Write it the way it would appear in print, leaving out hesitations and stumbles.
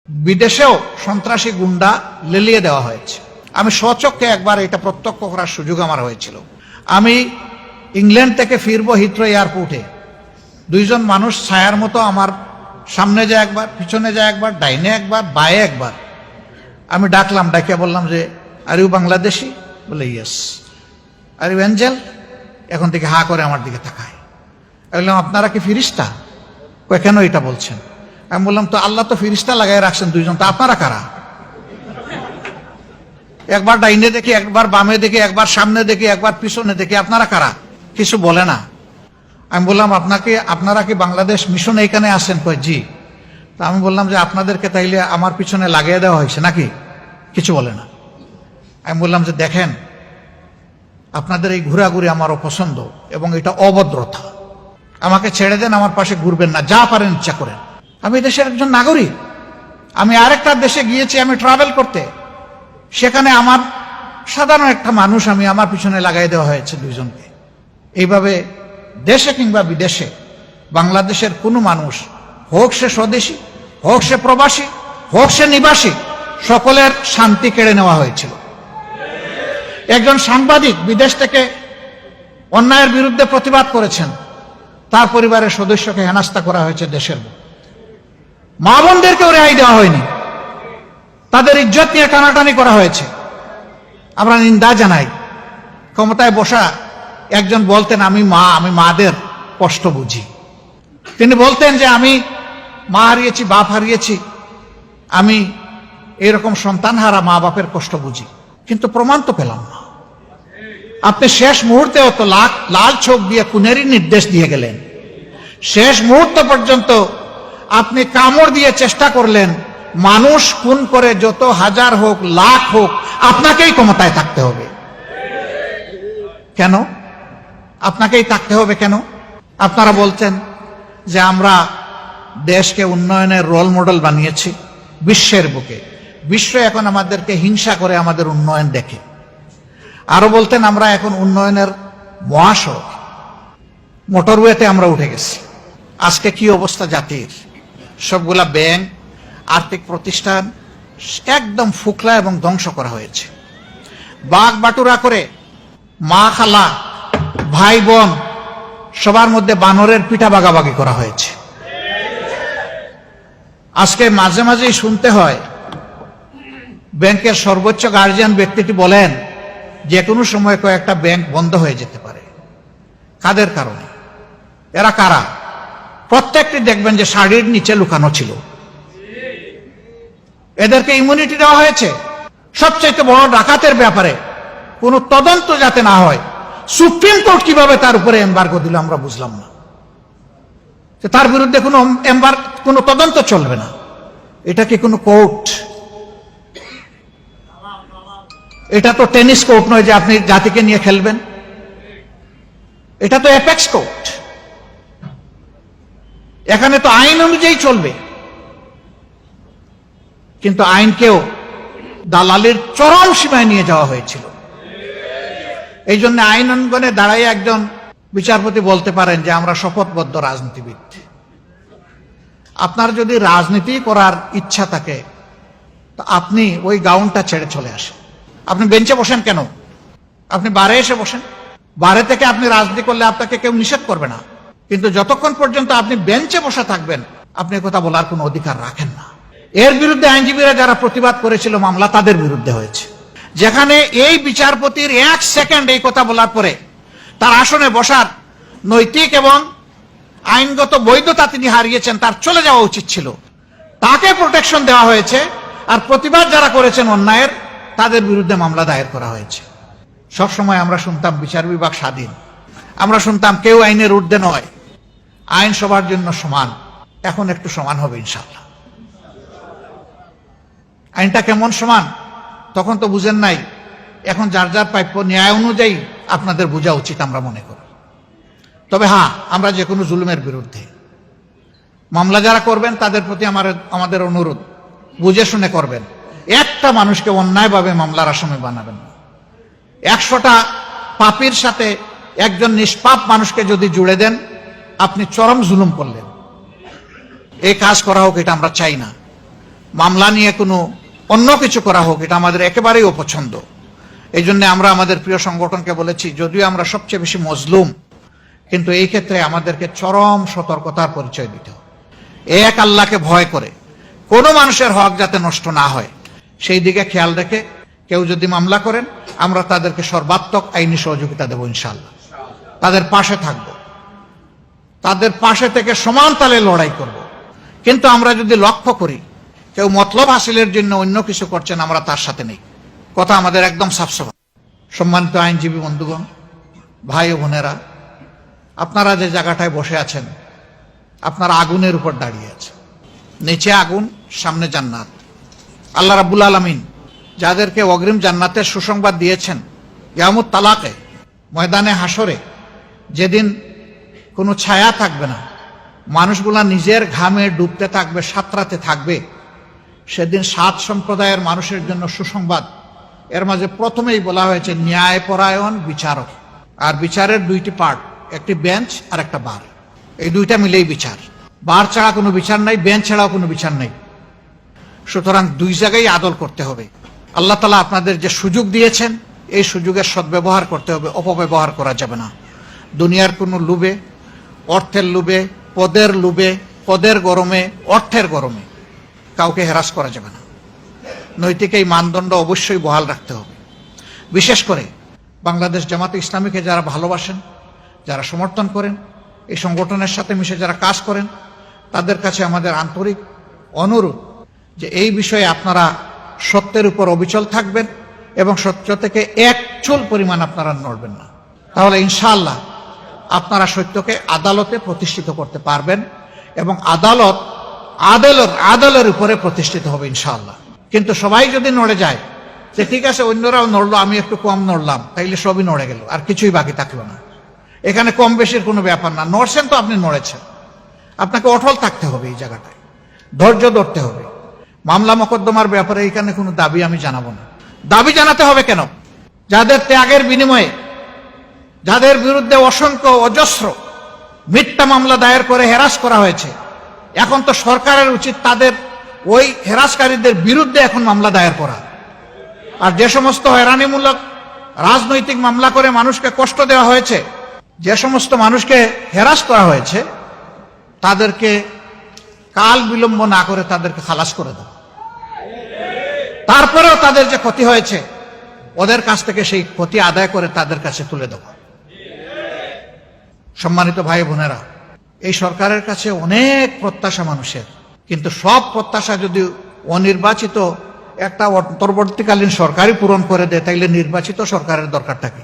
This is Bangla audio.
বিদেশেও সন্ত্রাসী গুন্ডা লেলিয়ে দেওয়া হয়েছে। আমি স্বচক্ষে একবার এটা প্রত্যক্ষ করার সুযোগ আমার হয়েছিল। আমি ইংল্যান্ড থেকে ফিরবো হিথ্রো এয়ারপোর্টে, দুইজন মানুষ ছায়ার মতো আমার সামনে যায় একবার, পিছনে যায় একবার, ডাইনে একবার, বায়ে একবার। আমি ডাকলাম, ডাকে বললাম যে আর ইউ বাংলাদেশি? বলে ইয়েস। Are you Angel? এখন থেকে হা করে আমার দিকে তাকায়। আমি বললাম আপনারা কি ফিরিস্তা? কেন এটা বলছেন? আমি বললাম তো আল্লাহ তো ফিরিস্তা লাগাই রাখছেন দুইজন, তা আপনারা কারা? একবার ডাইনে দেখি, একবার বামে দেখি, একবার সামনে দেখি, একবার পিছনে দেখি, আপনারা কারা? কিছু বলে না। আমি বললাম আপনারা কি বাংলাদেশ মিশন এইখানে আসেন? কয় জি। তা আমি বললাম যে আপনাদেরকে তাইলে আমার পিছনে লাগিয়ে দেওয়া হয়েছে নাকি? কিছু বলে না। আমি বললাম যে দেখেন, আপনাদের এই ঘোরাঘুরি আমার অপছন্দ এবং এটা অভদ্রতা। আমাকে ছেড়ে দেন, আমার পাশে ঘুরবেন না, যা পারেন ইচ্ছা করেন। আমি দেশের একজন নাগরিক। আমি আরেকটা দেশে গিয়েছি আমি ট্রাভেল করতে, সেখানে আমার সাধারণ একটা মানুষ আমি আমার পিছনে লাগাই দেওয়া হয়েছে দুইজনকে। এইভাবে দেশে কিংবা বিদেশে বাংলাদেশের কোনো মানুষ, হোক সে স্বদেশী, হোক সে প্রবাসী, হোক সে নিবাসী, সকলের শান্তি কেড়ে নেওয়া হয়েছিল। একজন সাংবাদিক বিদেশ থেকে অন্যায়ের বিরুদ্ধে প্রতিবাদ করেছেন, তার পরিবারের সদস্যকে হেনস্থা করা হয়েছে দেশের। মা বোনদেরকেও রেহাই দেওয়া হয়নি, তাদের ইজ্জত নিয়ে টানাটানি করা হয়েছে। আমরা নিন্দা জানাই। ক্ষমতায় বসা একজন বলতেন আমি মাদের কষ্ট বুঝি। তিনি বলতেন যে আমি মা হারিয়েছি, বাপ হারিয়েছি, আমি এরকম সন্তান হারা মা বাপের কষ্ট বুঝি, কিন্তু প্রমাণ তো পেলাম না। আপনি শেষ মুহূর্তেও তো লাল চোখ দিয়ে খুনেরই নির্দেশ দিয়ে গেলেন। শেষ মুহূর্ত পর্যন্ত আপনি কামড় দিয়ে চেষ্টা করলেন মানুষ খুন করে যত হাজার হোক, লাখ হোক, আপনাকেই ক্ষমতায় থাকতে হবে। কেন আপনাকেই থাকতে হবে? কেন? আপনারা বলছেন যে আমরা দেশকে উন্নয়নের রোল মডেল বানিয়েছি বিশ্বের বুকে, বিশ্ব এখন আমাদেরকে হিংসা করে আমাদের উন্নয়ন দেখে। আরো বলতেন আমরা এখন উন্নয়নের মহাসড়ক, মোটরওয়েতে আমরা উঠে গেছি। আজকে কি অবস্থা জাতির? সবগুলা ব্যাংক, আর্থিক প্রতিষ্ঠান একদম ফুকলা এবং ধ্বংস করা হয়েছে। বাঘ বাটুরা করে মা খালা ভাই বোন সবার মধ্যে বানরের পিঠা ভাগাভাগি করা হয়েছে। আজকে মাঝে মাঝেই শুনতে হয় ব্যাংকের সর্বোচ্চ গার্জিয়ান ব্যক্তিটি বলেন যে কোনো সময় কয়েকটা ব্যাংক বন্ধ হয়ে যেতে পারে। কাদের কারণে? এরা কারা? প্রত্যেকটি দেখবেন যে শাড়ির নিচে লুকানো ছিল। এদেরকে ইমিউনিটি দেওয়া হয়েছে। সবচেয়ে বড় ডাকাতের ব্যাপারে কোনো তদন্ত যাতে না হয়, সুপ্রিম কোর্ট কিভাবে তার উপরে এমবার্গো দিল আমরা বুঝলাম না। তার বিরুদ্ধে কোনো তদন্ত চলবে না। এটা কি কোনো কোর্ট? এটা তো টেনিস কোর্ট নয় যে আপনি জাতিকে নিয়ে খেলবেন। এটা তো অ্যাপেক্স কোর্ট। এখানে তো আইন অনুযায়ী চলবে, কিন্তু আইনকেও দালালির চরম সীমায় নিয়ে যাওয়া হয়েছিল। এই জন্য আইন অঙ্গনে দাঁড়াই একজন বিচারপতি বলতে পারেন যে আমরা শপথবদ্ধ রাজনীতিবিদ। আপনার যদি রাজনীতি করার ইচ্ছা থাকে তো আপনি ওই গাউনটা ছেড়ে চলে আসেন। আপনি বেঞ্চে বসেন কেন? আপনি বারে এসে বসেন। বারে থেকে আপনি রাজনীতি করলে আপনাকে কেউ নিষেধ করবে না, কিন্তু যতক্ষণ পর্যন্ত আপনি বেঞ্চে বসে থাকবেন আপনি কথা বলার কোনো অধিকার রাখেন না। এর বিরুদ্ধে আইনজীবীরা যারা প্রতিবাদ করেছিল মামলা তাদের বিরুদ্ধে হয়েছে। যেখানে এই বিচারপতির 1 সেকেন্ড এই কথা বলার পরে তার আসনে বসার নৈতিক এবং আইনগত বৈধতা তিনি হারিয়েছেন, তার চলে যাওয়া উচিত ছিল। তাকে প্রোটেকশন দেওয়া হয়েছে, আর প্রতিবাদ যারা করেছেন অন্যায়ের তাদের বিরুদ্ধে মামলা দায়ের করা হয়েছে। সবসময় আমরা শুনতাম বিচার বিভাগ স্বাধীন, আমরা শুনতাম কেউ আইনের ঊর্ধ্বে নয়, আইন সবার জন্য সমান। এখন একটু সমান হবে ইনশাআল্লাহ। আইনটা কেমন সমান তখন তো বুঝেন নাই, এখন যার যার প্রাপ্য ন্যায় অনুযায়ী আপনাদের বোঝা উচিত আমরা মনে করি। তবে হ্যাঁ, আমরা যে কোনো জুলুমের বিরুদ্ধে। মামলা যারা করবেন তাদের প্রতি আমাদের অনুরোধ, বুঝে শুনে করবেন। একটা মানুষকে অন্যায়ভাবে মামলার আসামি বানাবেন না। 100টা পাপীর সাথে একজন নিষ্পাপ মানুষকে যদি জুড়ে দেন আপনি চরম জুলুম করলেন। এই কাজ করা হোক, এটা আমরা চাই না। মামলা নিয়ে কোনো অন্য কিছু করা হোক, এটা আমাদের একেবারেই অপছন্দ। এই জন্য আমরা আমাদের প্রিয় সংগঠনকে বলেছি, যদিও আমরা সবচেয়ে বেশি মজলুম, কিন্তু এই ক্ষেত্রে আমাদেরকে চরম সতর্কতার পরিচয় দিতে হবে। এক আল্লাহকে ভয় করে কোনো মানুষের হক যাতে নষ্ট না হয় সেই দিকে খেয়াল রেখে কেউ যদি মামলা করেন, আমরা তাদেরকে সর্বাত্মক আইনি সহযোগিতা দেব ইনশাআল্লাহ। তাদের পাশে থাকব, তাদের পাশে থেকে সমান তালে লড়াই করব। কিন্তু আমরা যদি লক্ষ্য করি কেউ মতলব হাসিলের জন্য অন্য কিছু করছেন, আমরা তার সাথে নেই। কথা আমাদের একদম সাফসাফা। সম্মানিত আইনজীবী বন্ধুগণ, ভাই ও বোনেরা, আপনারা যে জায়গাটায় বসে আছেন, আপনারা আগুনের উপর দাঁড়িয়ে আছেন। নিচে আগুন, সামনে জান্নাত। আল্লাহ রাব্বুল আলামিন যাদেরকে অগ্রিম জান্নাতের সুসংবাদ দিয়েছেন, কিয়ামত তালাকে, ময়দানে হাসরে, যেদিন কোনো ছায়া থাকবে না, মানুষগুলা নিজের ঘামে ডুবতে থাকবে, সাঁতরাতে থাকবে, সেদিন 7 সম্প্রদায়ের মানুষের জন্য সুসংবাদ। এর মাঝে প্রথমেই বলা হয়েছে ন্যায়পরায়ণ বিচারক। আর বিচারের 2টি পার্ট, একটি বেঞ্চ আর একটা বার। এই 2টা মিলেই বিচার। বার ছাড়া কোনো বিচার নাই, বেঞ্চ ছাড়াও কোনো বিচার নাই। সুতরাং 2 জায়গায় আদল করতে হবে। আল্লাহ তাআলা আপনাদের যে সুযোগ দিয়েছেন, এই সুযোগের সদ্ব্যবহার করতে হবে, অপব্যবহার করা যাবে না। দুনিয়ার কোনো লোভে, অর্থের লোভে, পদের লোভে, পদের গরমে, অর্থের গরমে কাউকে হেরাস করা যাবে না। নৈতিক এই মানদণ্ড অবশ্যই বহাল রাখতে হবে। বিশেষ করে বাংলাদেশ জামাতে ইসলামীকে যারা ভালোবাসেন, যারা সমর্থন করেন, এই সংগঠনের সাথে মিশে যারা কাজ করেন, তাদের কাছে আমাদের আন্তরিক অনুরোধ যে এই বিষয়ে আপনারা সত্যের উপর অবিচল থাকবেন এবং সত্য থেকে এক চুল পরিমাণ আপনারা নড়বেন না। তাহলে ইনশাআল্লাহ আপনারা সত্যকে আদালতে প্রতিষ্ঠিত করতে পারবেন এবং আদালত আদলের উপরে প্রতিষ্ঠিত হবে ইনশাআল্লাহ। কিন্তু সবাই যদি নড়ে যায় যে ঠিক আছে অন্যরাও নড়লো, আমি একটু কম নড়লাম, তাইলে সবই নড়ে গেল, আর কিছুই বাকি থাকলো না। এখানে কম বেশির কোনো ব্যাপার না। নড়ছেন তো আপনি নড়েছেন, আপনাকে অটল থাকতে হবে এই জায়গাটায়, ধৈর্য ধরতে হবে। মামলা মোকদ্দমার ব্যাপারে এখানে কোনো দাবি আমি জানাবো না। দাবি জানাতে হবে কেন? যাদের ত্যাগের বিনিময়ে, যাদের বিরুদ্ধে অসংখ্য অজস্র মিথ্যা মামলা দায়ের করে হেরাস করা হয়েছে, এখন তো সরকারের উচিত তাদের ওই হেরাসকারীদের বিরুদ্ধে এখন মামলা দায়ের করা। আর যে সমস্ত হয়রানিমূলক রাজনৈতিক মামলা করে মানুষকে কষ্ট দেওয়া হয়েছে, যে সমস্ত মানুষকে হেরাস করা হয়েছে, তাদেরকে কাল বিলম্ব না করে তাদেরকে খালাস করে দাও। তারপরেও তাদের যে ক্ষতি হয়েছে, ওদের কাছ থেকে সেই ক্ষতি আদায় করে তাদের কাছে তুলে দেওয়া। সম্মানিত ভাই বোনেরা, এই সরকারের কাছে অনেক প্রত্যাশা মানুষের, কিন্তু সব প্রত্যাশা যদি অনির্বাচিত একটা অন্তর্বর্তীকালীন সরকারই পূরণ করে দেয়, তাইলে নির্বাচিত সরকারের দরকারটা কি?